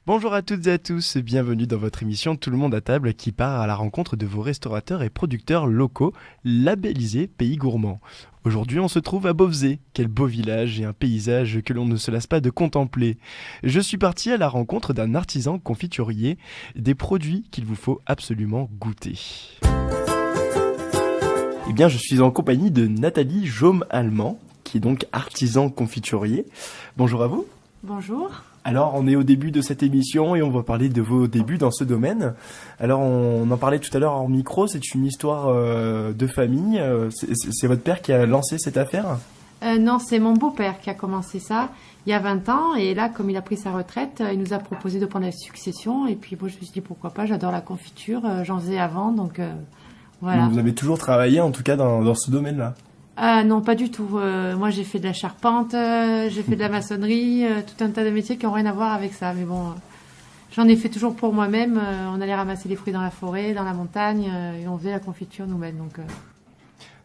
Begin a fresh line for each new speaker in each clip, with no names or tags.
Bonjour à toutes et à tous, bienvenue dans votre émission Tout le monde à table qui part à la rencontre de vos restaurateurs et producteurs locaux labellisés Pays Gourmands. Aujourd'hui on se trouve à Beauvais, quel beau village et un paysage que l'on ne se lasse pas de contempler. Je suis parti à la rencontre d'un artisan confiturier, des produits qu'il vous faut absolument goûter. Eh bien je suis en compagnie de Nathalie Jaume-Allemand, qui est donc artisan confiturier. Bonjour à vous.
Bonjour.
Alors, on est au début de cette émission et on va parler de vos débuts dans ce domaine. Alors, on en parlait tout à l'heure en micro, c'est une histoire de famille. C'est votre père qui a lancé cette affaire ?
Non, c'est mon beau-père qui a commencé ça il y a 20 ans. Et là, comme il a pris sa retraite, il nous a proposé de prendre la succession. Et puis, moi, je me suis dit, pourquoi pas, j'adore la confiture, j'en faisais avant, donc voilà.
Donc, vous avez toujours travaillé, en tout cas, dans ce domaine-là ?
Non, pas du tout. Moi, j'ai fait de la charpente, j'ai fait de la maçonnerie, tout un tas de métiers qui n'ont rien à voir avec ça. Mais bon, j'en ai fait toujours pour moi-même. On allait ramasser les fruits dans la forêt, dans la montagne, et on faisait la confiture nous-mêmes.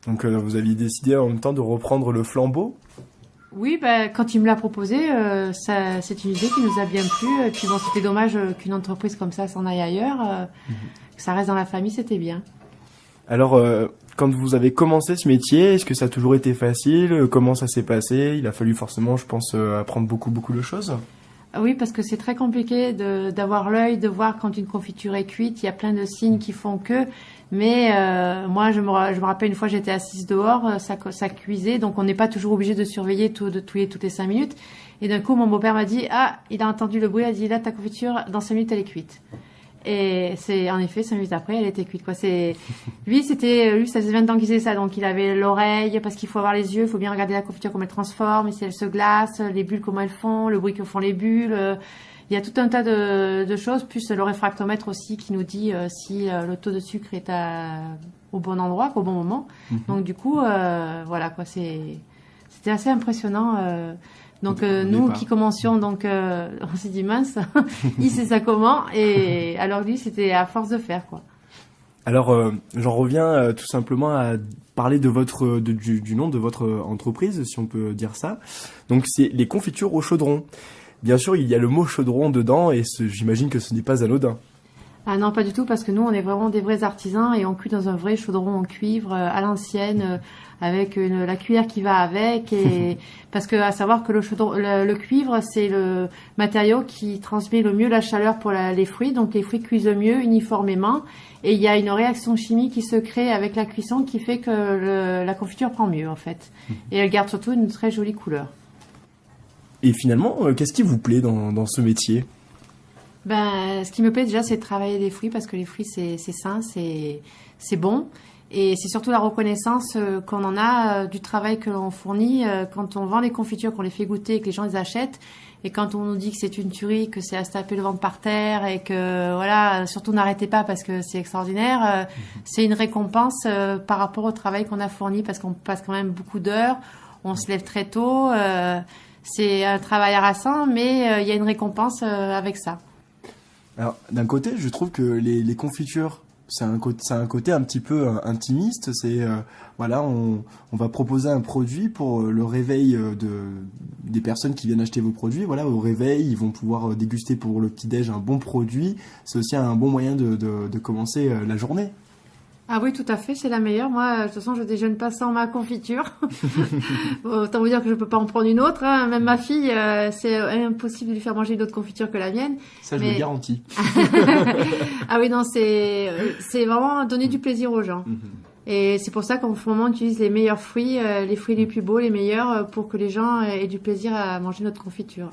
Donc, vous aviez décidé en même temps de reprendre le flambeau ?
Oui, quand il me l'a proposé, c'est une idée qui nous a bien plu. Et puis bon, c'était dommage qu'une entreprise comme ça s'en aille ailleurs. Que ça reste dans la famille, c'était bien.
Alors, quand vous avez commencé ce métier, est-ce que ça a toujours été facile ? Comment ça s'est passé ? Il a fallu forcément, je pense, apprendre beaucoup de choses.
Oui, parce que c'est très compliqué d'avoir l'œil, de voir quand une confiture est cuite. Il y a plein de signes qui font que. Mais moi, je me rappelle une fois, j'étais assise dehors, ça cuisait, donc on n'est pas toujours obligé de surveiller toutes les 5 minutes. Et d'un coup, mon beau-père m'a dit, il a entendu le bruit, il a dit, là, ta confiture, dans 5 minutes, elle est cuite. Et c'est, en effet, 5 minutes après, elle était cuite, quoi. Lui, ça faisait 20 ans qu'il faisait ça, donc il avait l'oreille, parce qu'il faut avoir les yeux, il faut bien regarder la confiture, comment elle transforme, si elle se glace, les bulles, comment elles font, le bruit que font les bulles. Il y a tout un tas de choses, plus le réfractomètre aussi, qui nous dit si le taux de sucre est au bon endroit, au bon moment. Donc, du coup, voilà, quoi, c'était assez impressionnant, Donc nous qui commencions, on s'est dit mince, il sait ça comment, et alors lui c'était à force de faire quoi.
Alors j'en reviens tout simplement à parler de du nom de votre entreprise, si on peut dire ça. Donc c'est les confitures au chaudron. Bien sûr il y a le mot chaudron dedans et j'imagine que ce n'est pas anodin.
Ah non, pas du tout, parce que nous, on est vraiment des vrais artisans et on cuit dans un vrai chaudron en cuivre à l'ancienne, avec la cuillère qui va avec. Et parce que à savoir que le cuivre, c'est le matériau qui transmet le mieux la chaleur pour les fruits. Donc les fruits cuisent mieux uniformément. Et il y a une réaction chimique qui se crée avec la cuisson qui fait que la confiture prend mieux, en fait. Et elle garde surtout une très jolie couleur.
Et finalement, qu'est-ce qui vous plaît dans ce métier ?
Ce qui me plaît déjà, c'est de travailler les fruits parce que les fruits, c'est sain, c'est bon. Et c'est surtout la reconnaissance qu'on en a du travail que l'on fournit quand on vend les confitures, qu'on les fait goûter et que les gens les achètent. Et quand on nous dit que c'est une tuerie, que c'est à se taper le ventre par terre et que, voilà, surtout n'arrêtez pas parce que c'est extraordinaire, c'est une récompense par rapport au travail qu'on a fourni parce qu'on passe quand même beaucoup d'heures, on se lève très tôt, c'est un travail harassant, mais il y a une récompense avec ça.
Alors, d'un côté, je trouve que les confitures, c'est un côté un petit peu intimiste. C'est voilà, on va proposer un produit pour le réveil des personnes qui viennent acheter vos produits. Voilà, au réveil, ils vont pouvoir déguster pour le petit-déj un bon produit. C'est aussi un bon moyen de commencer la journée.
Ah oui, tout à fait, c'est la meilleure. Moi, de toute façon, je déjeune pas sans ma confiture. Autant vous dire que je peux pas en prendre une autre. Hein. Même ma fille, c'est impossible de lui faire manger une autre confiture que la mienne.
Ça, je le garantis.
Ah oui, non, c'est vraiment donner du plaisir aux gens. Et c'est pour ça qu'en ce moment, on utilise les meilleurs fruits, les fruits les plus beaux, les meilleurs, pour que les gens aient du plaisir à manger notre confiture.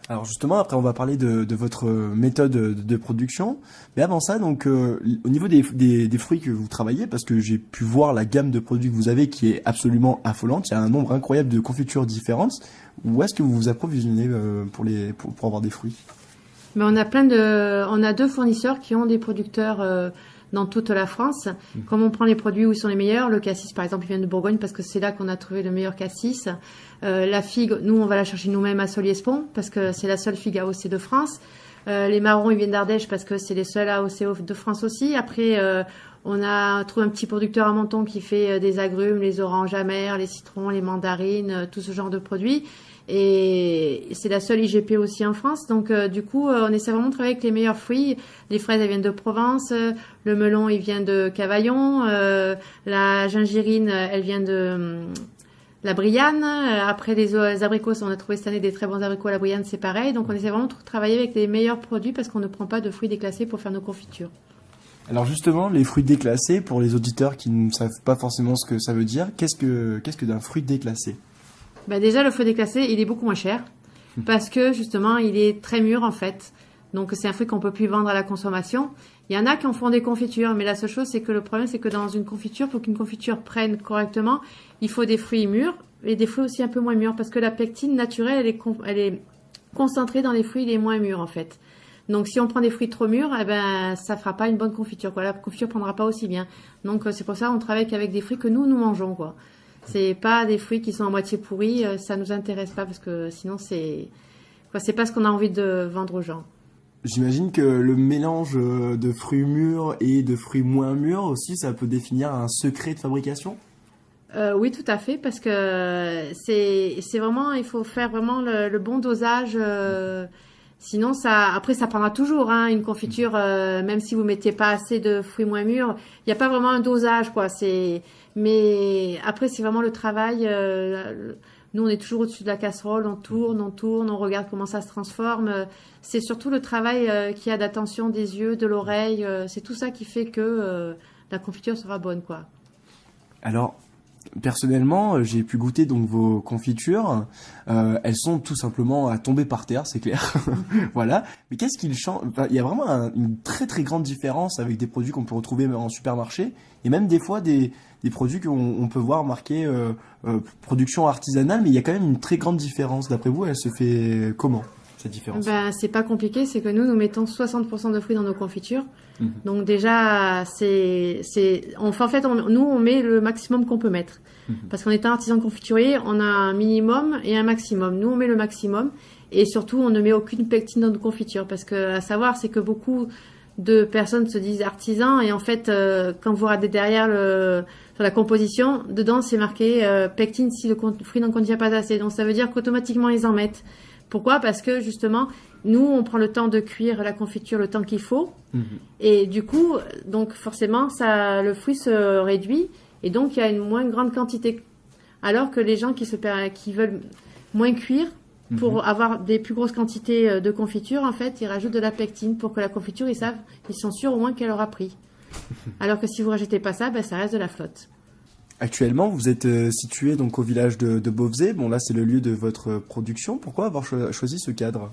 Alors justement, après on va parler de votre méthode de production. Mais avant ça, donc au niveau des fruits que vous travaillez, parce que j'ai pu voir la gamme de produits que vous avez qui est absolument affolante. Il y a un nombre incroyable de confitures différentes. Où est-ce que vous vous approvisionnez pour avoir des fruits ?
Mais on a 2 fournisseurs qui ont des producteurs dans toute la France. Comme on prend les produits où ils sont les meilleurs, le cassis par exemple, il vient de Bourgogne parce que c'est là qu'on a trouvé le meilleur cassis. La figue, nous on va la chercher nous-mêmes à Soliespont parce que c'est la seule figue AOC de France. Les marrons, ils viennent d'Ardèche parce que c'est les seuls AOC de France aussi. Après, on a trouvé un petit producteur à Menton qui fait des agrumes, les oranges amères, les citrons, les mandarines, tout ce genre de produits. Et c'est la seule IGP aussi en France. Donc, du coup, on essaie vraiment de travailler avec les meilleurs fruits. Les fraises, elles viennent de Provence. Le melon, il vient de Cavaillon. La gingérine, elle vient de la Brianne. Après, les abricots, on a trouvé cette année des très bons abricots à la Brianne, c'est pareil. Donc, on essaie vraiment de travailler avec les meilleurs produits parce qu'on ne prend pas de fruits déclassés pour faire nos confitures.
Alors justement, les fruits déclassés, pour les auditeurs qui ne savent pas forcément ce que ça veut dire, qu'est-ce que d'un fruit déclassé?
Bah déjà, le fruit déclassé, il est beaucoup moins cher parce que justement, il est très mûr en fait. Donc, c'est un fruit qu'on peut plus vendre à la consommation. Il y en a qui en font des confitures, mais la seule chose, c'est que le problème, c'est que dans une confiture, pour qu'une confiture prenne correctement, il faut des fruits mûrs et des fruits aussi un peu moins mûrs parce que la pectine naturelle, elle est concentrée dans les fruits les moins mûrs en fait. Donc, si on prend des fruits trop mûrs, eh ben, ça fera pas une bonne confiture, quoi. La confiture prendra pas aussi bien. Donc, c'est pour ça qu'on travaille qu'avec des fruits que nous mangeons, quoi. C'est pas des fruits qui sont à moitié pourris, ça nous intéresse pas parce que sinon c'est pas ce qu'on a envie de vendre aux gens.
J'imagine que le mélange de fruits mûrs et de fruits moins mûrs aussi, ça peut définir un secret de fabrication?
Oui, tout à fait, parce que c'est vraiment, il faut faire vraiment le bon dosage. Sinon, après, ça prendra toujours, hein, une confiture, même si vous mettez pas assez de fruits moins mûrs. Il n'y a pas vraiment un dosage, quoi. Mais après, c'est vraiment le travail. Nous, on est toujours au-dessus de la casserole, on tourne, on regarde comment ça se transforme. C'est surtout le travail qu'il y a d'attention des yeux, de l'oreille. C'est tout ça qui fait que la confiture sera bonne, quoi.
Alors, personnellement, j'ai pu goûter donc vos confitures. Elles sont tout simplement à tomber par terre, c'est clair. Voilà. Mais qu'est-ce qu'il change? Enfin, il y a vraiment une très très grande différence avec des produits qu'on peut retrouver en supermarché et même des fois des produits qu'on peut voir marqués production artisanale, mais il y a quand même une très grande différence. D'après vous, elle se fait comment, cette différence?
Ben, c'est pas compliqué, c'est que nous mettons 60% de fruits dans nos confitures. Donc déjà, en fait, on met le maximum qu'on peut mettre. Parce qu'en étant artisan confiturier, on a un minimum et un maximum. Nous, on met le maximum. Et surtout, on ne met aucune pectine dans nos confitures. Parce que, à savoir, c'est que beaucoup de personnes se disent artisans. Et en fait, quand vous regardez derrière sur la composition, dedans, c'est marqué pectine si le fruit n'en contient pas assez. Donc, ça veut dire qu'automatiquement, ils en mettent. Pourquoi? Parce que justement, nous, on prend le temps de cuire la confiture le temps qu'il faut. Et du coup, donc forcément, le fruit se réduit. Et donc, il y a une moins grande quantité. Alors que les gens qui veulent moins cuire, pour avoir des plus grosses quantités de confiture, en fait, ils rajoutent de la pectine pour que la confiture, ils sont sûrs au moins qu'elle aura pris. Alors que si vous rajoutez pas ça, ben, ça reste de la flotte.
Actuellement, vous êtes situé donc au village de Beauvais. Bon, là, c'est le lieu de votre production. Pourquoi avoir choisi ce cadre?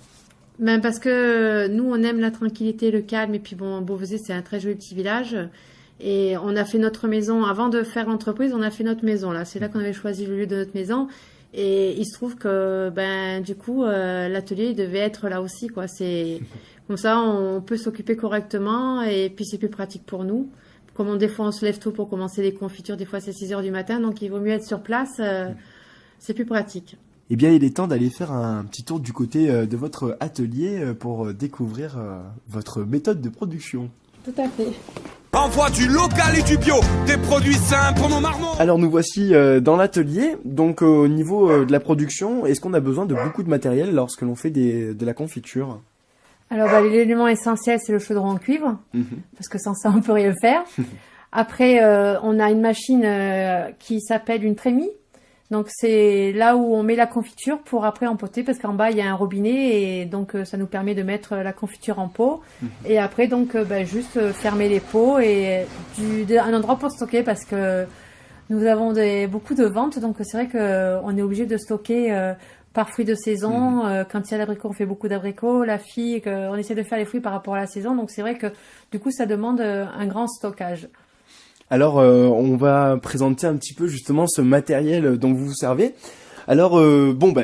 Ben parce que nous, on aime la tranquillité, le calme. Et puis bon, Beauvais, c'est un très joli petit village. Et on a fait notre maison, avant de faire l'entreprise, on a fait notre maison là. C'est là qu'on avait choisi le lieu de notre maison. Et il se trouve que, ben, du coup, l'atelier devait être là aussi, quoi. C'est comme ça, on peut s'occuper correctement et puis c'est plus pratique pour nous. Comme des fois on se lève tôt pour commencer les confitures, des fois c'est 6 heures du matin, donc il vaut mieux être sur place, c'est plus pratique.
Eh bien, il est temps d'aller faire un petit tour du côté de votre atelier pour découvrir votre méthode de production.
Tout à fait.
Envoie du local et du bio, des produits sains pour nos marmots.
Alors nous voici dans l'atelier. Donc au niveau de la production, est-ce qu'on a besoin de beaucoup de matériel lorsque l'on fait de la confiture?
Alors l'élément essentiel, c'est le chaudron en cuivre, parce que sans ça on peut rien faire. Après, on a une machine qui s'appelle une trémie. Donc c'est là où on met la confiture pour après empoter, parce qu'en bas il y a un robinet et donc ça nous permet de mettre la confiture en pot. Et après donc juste fermer les pots et un endroit pour stocker, parce que nous avons beaucoup de ventes, donc c'est vrai qu'on est obligé de stocker par fruits de saison. Quand il y a l'abricot, on fait beaucoup d'abricots. La figue, on essaie de faire les fruits par rapport à la saison, donc c'est vrai que du coup ça demande un grand stockage.
Alors, on va présenter un petit peu justement ce matériel dont vous vous servez. Alors,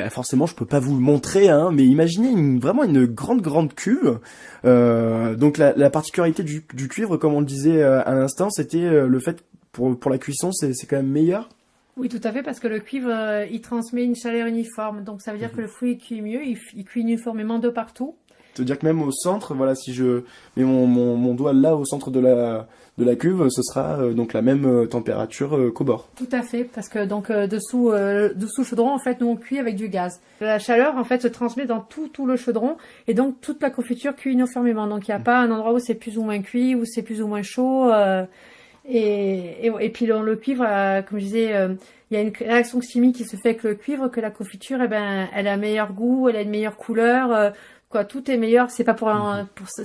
forcément, je peux pas vous le montrer, hein, mais imaginez vraiment une grande cuve. Donc, la particularité du cuivre, comme on le disait à l'instant, c'était le fait pour la cuisson, c'est quand même meilleur.
Oui, tout à fait, parce que le cuivre, il transmet une chaleur uniforme. Donc, ça veut dire que le fruit cuit mieux, il cuit uniformément de partout.
C'est-à-dire que même au centre, voilà, si je mets mon doigt là au centre de la cuve, ce sera donc la même température qu'au bord.
Tout à fait, parce que donc dessous le chaudron, en fait, nous on cuit avec du gaz. La chaleur, en fait, se transmet dans tout le chaudron, et donc toute la confiture cuit uniformément. Donc il n'y a pas un endroit où c'est plus ou moins cuit, où c'est plus ou moins chaud. Et puis dans le cuivre, comme je disais, il y a une réaction chimique qui se fait avec le cuivre, que la confiture, eh ben, elle a un meilleur goût, elle a une meilleure couleur. Quoi, tout est meilleur. C'est pas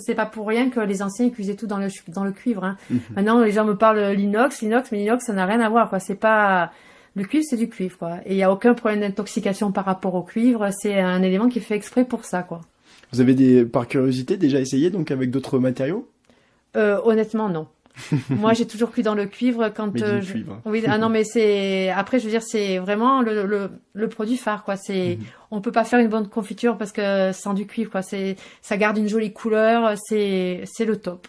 c'est pas pour rien que les anciens cuisaient tout dans le cuivre. Hein. Maintenant, les gens me parlent l'inox, mais l'inox, ça n'a rien à voir. Quoi, c'est pas le cuivre, c'est du cuivre. Quoi, et il y a aucun problème d'intoxication par rapport au cuivre. C'est un élément qui est fait exprès pour ça. Quoi.
Vous avez par curiosité déjà essayé donc avec d'autres matériaux?
Honnêtement, non. Moi, j'ai toujours cuit dans le cuivre quand
cuivre.
Oui, ah non, mais c'est après, je veux dire, c'est vraiment le produit phare, quoi. On peut pas faire une bonne confiture parce que sans du cuivre, quoi. Ça garde une jolie couleur, c'est le top.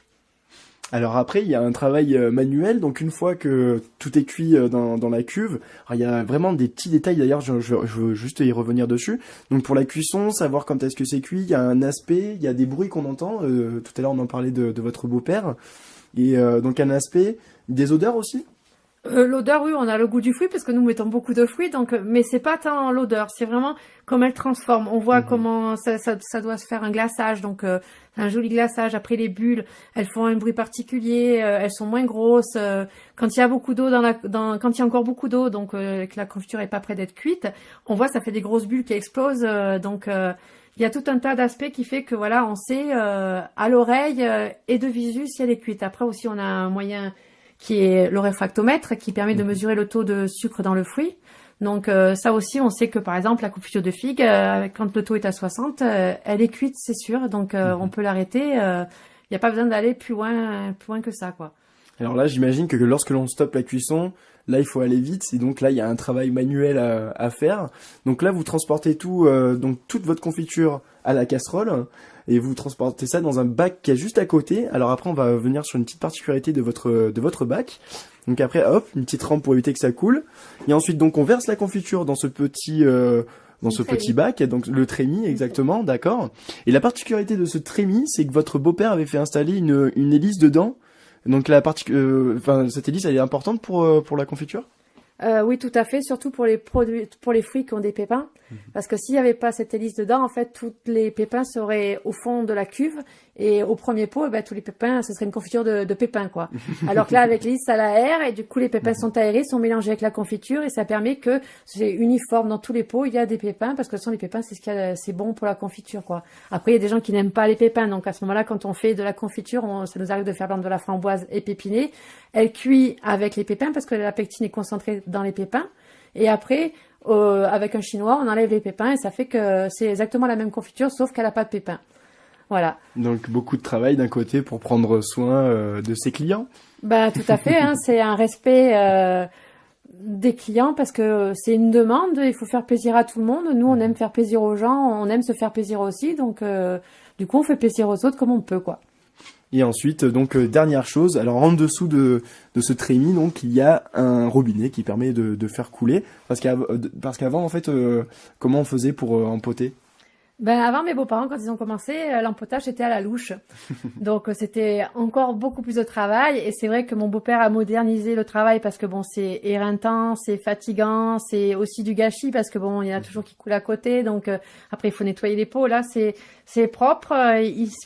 Alors après, il y a un travail manuel, donc une fois que tout est cuit dans la cuve, alors il y a vraiment des petits détails, d'ailleurs je veux juste y revenir dessus. Donc pour la cuisson, savoir quand est-ce que c'est cuit, il y a un aspect, il y a des bruits qu'on entend, tout à l'heure on en parlait de votre beau-père, et donc un aspect, des odeurs aussi?
L'odeur, oui, on a le goût du fruit parce que nous mettons beaucoup de fruits, donc, mais c'est pas tant l'odeur, c'est vraiment comme elle transforme. On voit comment ça doit se faire un glaçage, donc un joli glaçage. Après les bulles, elles font un bruit particulier, elles sont moins grosses. Quand il y a beaucoup d'eau quand il y a encore beaucoup d'eau, donc que la confiture est pas près d'être cuite, on voit ça fait des grosses bulles qui explosent. Donc il y a tout un tas d'aspects qui fait que voilà, on sait à l'oreille et de visu si elle est cuite. Après aussi, on a un moyen qui est le réfractomètre, qui permet de mesurer le taux de sucre dans le fruit. Donc ça aussi, on sait que par exemple, la confiture de figue, quand le taux est à 60, elle est cuite, c'est sûr. Donc on peut l'arrêter. Il n'y a pas besoin d'aller plus loin que ça, quoi.
Alors là, j'imagine que lorsque l'on stoppe la cuisson, là, il faut aller vite. Et donc là, il y a un travail manuel à faire. Donc là, vous transportez donc toute votre confiture à la casserole. Et vous transportez ça dans un bac qui est juste à côté. Alors après, on va venir sur une petite particularité de votre bac. Donc après, hop, une petite rampe pour éviter que ça coule. Et ensuite, donc, on verse la confiture dans ce petit bac, donc le trémis, exactement, d'accord. Et la particularité de ce trémis, c'est que votre beau-père avait fait installer une hélice dedans. Donc cette hélice, elle est importante pour la confiture?
Oui, tout à fait, surtout pour les fruits qui ont des pépins. Parce que s'il n'y avait pas cette hélice dedans, en fait, tous les pépins seraient au fond de la cuve. Et au premier pot, tous les pépins, ce serait une confiture de pépins, quoi. Alors que là, avec l'hélice, ça l'aère. Et du coup, les pépins sont aérés, sont mélangés avec la confiture. Et ça permet que c'est uniforme dans tous les pots. Il y a des pépins, parce que ce sont les pépins, c'est bon pour la confiture, quoi. Après, il y a des gens qui n'aiment pas les pépins. Donc à ce moment-là, quand on fait de la confiture, ça nous arrive de faire de la framboise épépinée. Elle cuit avec les pépins, parce que la pectine est concentrée dans les pépins. Et après, avec un chinois, on enlève les pépins et ça fait que c'est exactement la même confiture, sauf qu'elle n'a pas de pépins. Voilà.
Donc beaucoup de travail d'un côté pour prendre soin de ses clients.
Tout à fait. Hein, c'est un respect des clients parce que c'est une demande. Il faut faire plaisir à tout le monde. Nous, on aime faire plaisir aux gens, on aime se faire plaisir aussi. Donc, du coup, on fait plaisir aux autres comme on peut, quoi.
Et ensuite, donc dernière chose, alors en dessous de ce trémis, donc il y a un robinet qui permet de faire couler. Parce qu'avant, en fait, comment on faisait pour empoter?
Avant, mes beaux-parents, quand ils ont commencé, l'empotage était à la louche. Donc, c'était encore beaucoup plus de travail. Et c'est vrai que mon beau-père a modernisé le travail parce que bon, c'est éreintant, c'est fatigant, c'est aussi du gâchis parce que bon, il y en a toujours qui coulent à côté. Donc, après, il faut nettoyer les pots. Là, c'est propre.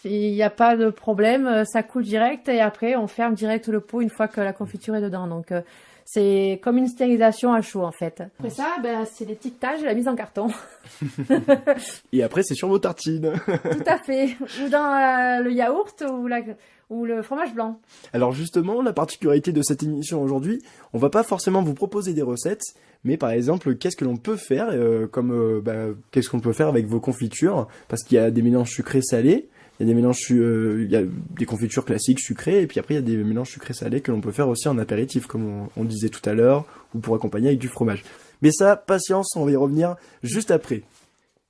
Il y a pas de problème. Ça coule direct. Et après, on ferme direct le pot une fois que la confiture est dedans. Donc, c'est comme une stérilisation à chaud, en fait. Après ça, c'est l'étiquetage et la mise en carton.
Et après, c'est sur vos tartines.
Tout à fait. Ou dans le yaourt ou le fromage blanc.
Alors justement, la particularité de cette émission aujourd'hui, on va pas forcément vous proposer des recettes, mais par exemple, qu'est-ce que l'on peut faire, qu'est-ce qu'on peut faire avec vos confitures, parce qu'il y a des mélanges sucrés-salés. Il y a des mélanges, il y a des confitures classiques sucrées, et puis après il y a des mélanges sucrés-salés que l'on peut faire aussi en apéritif, comme on disait tout à l'heure, ou pour accompagner avec du fromage. Mais ça, patience, on va y revenir juste après.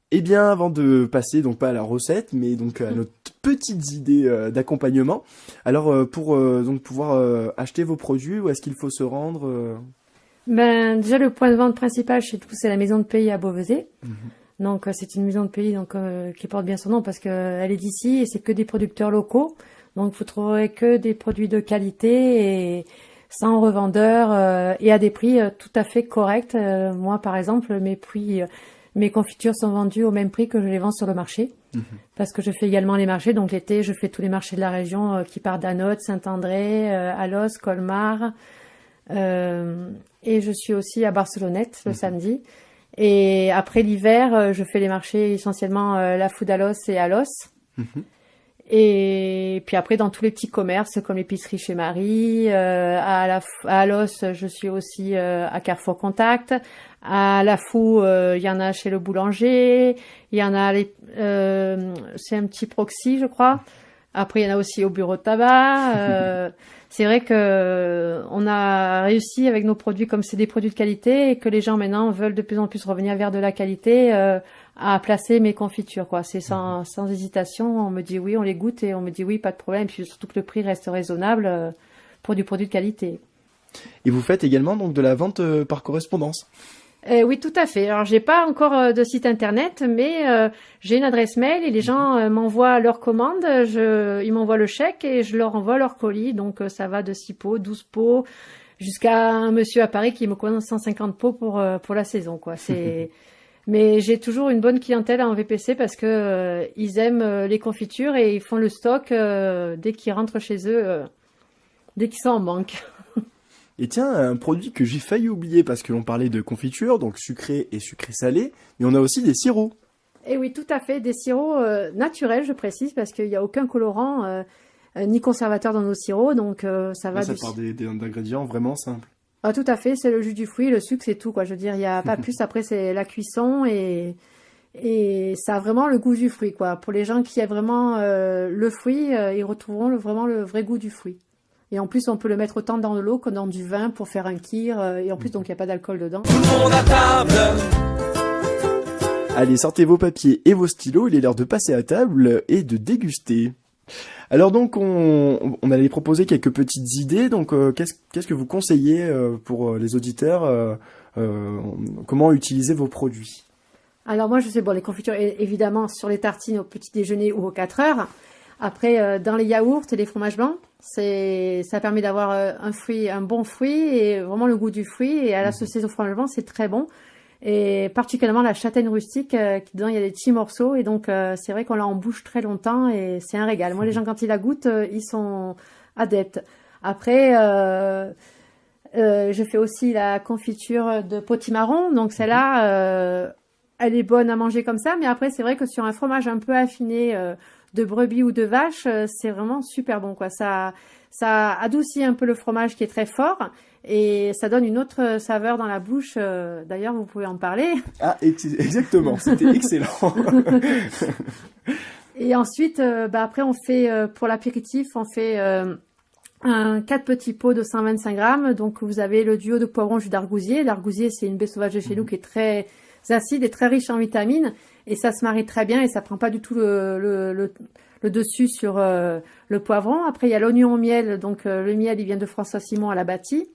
Eh bien, avant de passer, donc pas à la recette, mais donc à notre petites idées d'accompagnement. Alors, pour donc pouvoir acheter vos produits, où est-ce qu'il faut se rendre
Déjà, le point de vente principal chez nous, c'est la maison de pays à Beauvaisis. Donc c'est une maison de pays donc qui porte bien son nom parce que elle est d'ici et c'est que des producteurs locaux. Donc vous trouverez que des produits de qualité et sans revendeur et à des prix tout à fait corrects. Moi par exemple mes confitures sont vendues au même prix que je les vends sur le marché parce que je fais également les marchés. Donc l'été je fais tous les marchés de la région qui partent d'Anote, Saint-André, Alos, Colmar et je suis aussi à Barcelonnette le samedi. Et après l'hiver, je fais les marchés essentiellement La Foudalos et Alos. Et puis après, dans tous les petits commerces, comme l'épicerie chez Marie, à Alos, je suis aussi à Carrefour Contact. À La Fou, il y en a chez le boulanger. Il y en a, c'est un petit proxy, je crois. Après, il y en a aussi au bureau de tabac. C'est vrai que on a réussi avec nos produits, comme c'est des produits de qualité, et que les gens maintenant veulent de plus en plus revenir vers de la qualité, à placer mes confitures, quoi. C'est sans hésitation. On me dit oui, on les goûte et on me dit oui, pas de problème. Puis surtout que le prix reste raisonnable pour du produit de qualité.
Et vous faites également donc de la vente par correspondance?
Oui, tout à fait. Alors, j'ai pas encore de site internet, mais j'ai une adresse mail et les gens m'envoient leurs commandes. Ils m'envoient le chèque et je leur envoie leur colis. Donc, ça va de 6 pots, 12 pots, jusqu'à un monsieur à Paris qui me commande 150 pots pour la saison, quoi. Mais j'ai toujours une bonne clientèle en VPC parce que ils aiment les confitures et ils font le stock dès qu'ils rentrent chez eux, dès qu'ils sont en manque.
Et tiens, un produit que j'ai failli oublier parce que l'on parlait de confiture, donc sucré et sucré salé, mais on a aussi des sirops.
Et oui, tout à fait, des sirops naturels, je précise, parce qu'il n'y a aucun colorant ni conservateur dans nos sirops, donc ça va
Là, ça part d'ingrédients vraiment simples.
Ah, tout à fait, c'est le jus du fruit, le sucre, c'est tout, quoi. Je veux dire, il n'y a pas plus, après c'est la cuisson et ça a vraiment le goût du fruit, quoi. Pour les gens qui aiment vraiment le fruit, ils retrouveront vraiment le vrai goût du fruit. Et en plus, on peut le mettre autant dans de l'eau que dans du vin pour faire un kir. Et en plus, donc, il n'y a pas d'alcool dedans.
Tout le monde à table.
Allez, sortez vos papiers et vos stylos. Il est l'heure de passer à table et de déguster. Alors donc, on allait proposer quelques petites idées. Donc, qu'est-ce que vous conseillez pour les auditeurs comment utiliser vos produits?
Alors moi, je sais, bon, les confitures, évidemment, sur les tartines au petit déjeuner ou aux 4 heures. Après, dans les yaourts et les fromages blancs, ça permet d'avoir un bon fruit et vraiment le goût du fruit. Et à la saucisse au fromage blanc, c'est très bon. Et particulièrement la châtaigne rustique, dedans il y a des petits morceaux. Et donc, c'est vrai qu'on l'a en bouche très longtemps et c'est un régal. Moi, les gens, quand ils la goûtent, ils sont adeptes. Après, je fais aussi la confiture de potimarron. Donc, celle-là, elle est bonne à manger comme ça. Mais après, c'est vrai que sur un fromage un peu affiné de brebis ou de vache, c'est vraiment super bon, quoi. Ça adoucit un peu le fromage qui est très fort et ça donne une autre saveur dans la bouche. D'ailleurs, vous pouvez en parler.
Ah, exactement, c'était excellent.
Et ensuite, après, on fait pour l'apéritif, on fait 4 petits pots de 125 grammes. Donc, vous avez le duo de poivron jus d'argousier. L'argousier, c'est une baie sauvage de chez nous qui est très acide et très riche en vitamines. Et ça se marie très bien et ça prend pas du tout le dessus sur le poivron. Après, il y a l'oignon au miel. Donc, le miel, il vient de François Simon à la Bâtie.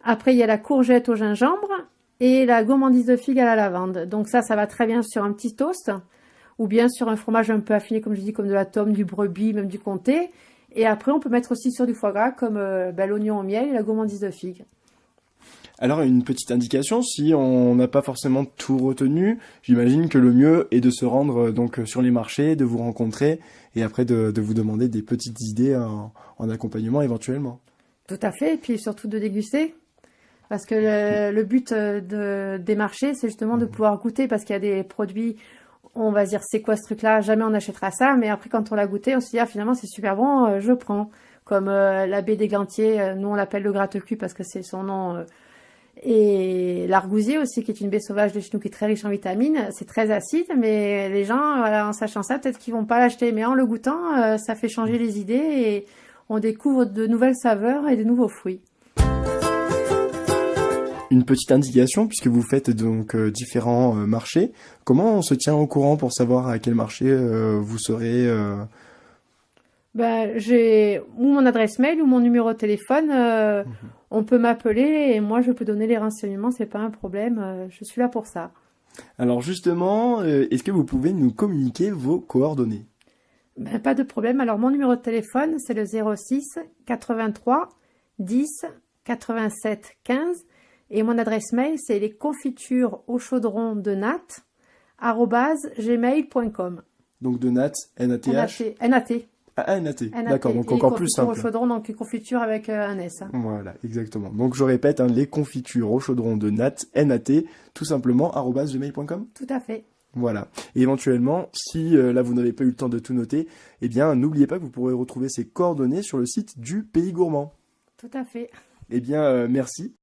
Après, il y a la courgette au gingembre et la gourmandise de figue à la lavande. Donc, ça va très bien sur un petit toast ou bien sur un fromage un peu affiné, comme je dis, comme de la tome, du brebis, même du comté. Et après, on peut mettre aussi sur du foie gras comme l'oignon au miel et la gourmandise de figue.
Alors, une petite indication, si on n'a pas forcément tout retenu, j'imagine que le mieux est de se rendre donc sur les marchés, de vous rencontrer et après de vous demander des petites idées en accompagnement éventuellement.
Tout à fait, et puis surtout de déguster. Parce que le but des marchés, c'est justement de pouvoir goûter, parce qu'il y a des produits, on va se dire, c'est quoi ce truc-là? Jamais on achètera ça, mais après, quand on l'a goûté, on se dit, ah, finalement, c'est super bon, je prends. Comme la baie d'Églantier, nous, on l'appelle le gratte-cul parce que c'est son nom. Et l'argousier aussi, qui est une baie sauvage de chez nous, qui est très riche en vitamines, c'est très acide, mais les gens, voilà, en sachant ça, peut-être qu'ils vont pas l'acheter, mais en le goûtant, ça fait changer les idées et on découvre de nouvelles saveurs et de nouveaux fruits.
Une petite indication, puisque vous faites donc différents marchés, comment on se tient au courant pour savoir à quel marché vous serez
j'ai ou mon adresse mail ou mon numéro de téléphone. On peut m'appeler et moi je peux donner les renseignements, c'est pas un problème. Je suis là pour ça.
Alors justement, est-ce que vous pouvez nous communiquer vos coordonnées?
Ben, pas de problème. Alors, mon numéro de téléphone, c'est le 06 83 10 87 15. Et mon adresse mail, c'est les confitures au chaudron de natte @gmail.com.
Donc de Nat, N-A-T-H?
NAT.
Ah, N-A-T. D'accord, donc encore plus
Confitures au
simple.
chaudron, donc confiture avec un S. Hein.
Voilà, exactement. Donc je répète, hein, les confitures au chaudron de Nat, N-A-T, tout simplement, @gmail.com.
Tout à fait.
Voilà. Et éventuellement, si là vous n'avez pas eu le temps de tout noter, eh bien n'oubliez pas que vous pourrez retrouver ces coordonnées sur le site du Pays Gourmand.
Tout à fait.
Eh bien, merci.